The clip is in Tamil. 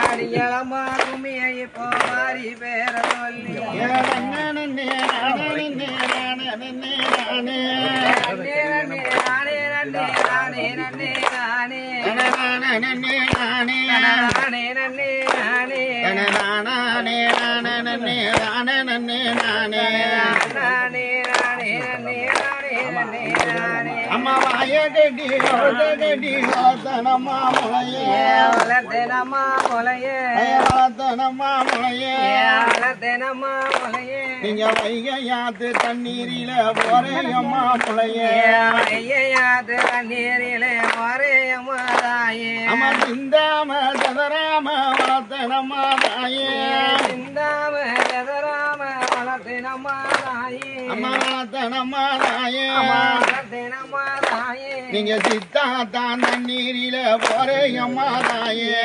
அடியளமா கும்மியை இப்போ மாறி பேர சொல்லி அம்மா வாயகடி கடி வாத்தனம்மா முளையே வளர்த்தனம்மா முளையே வாத்தனம்மா முளையே வளர்த்தனம்மா முளையே நீங்க வைகையாத்து தண்ணீரில போறையம்மா முளையே ஐயாது நீரில முறையம்மா தாயே அம்மா சிந்தாம சதராம வளர்த்தனம்மா தாயே சிந்தாம சதராம வளர்த்தனம்மா தாயே அம்மா வளர்த்தனம்மா தாயே வளர்த்தனம்மா தாயே நீங்க சித்தாத்தான் தண்ணீரில போறையம்மா தாயே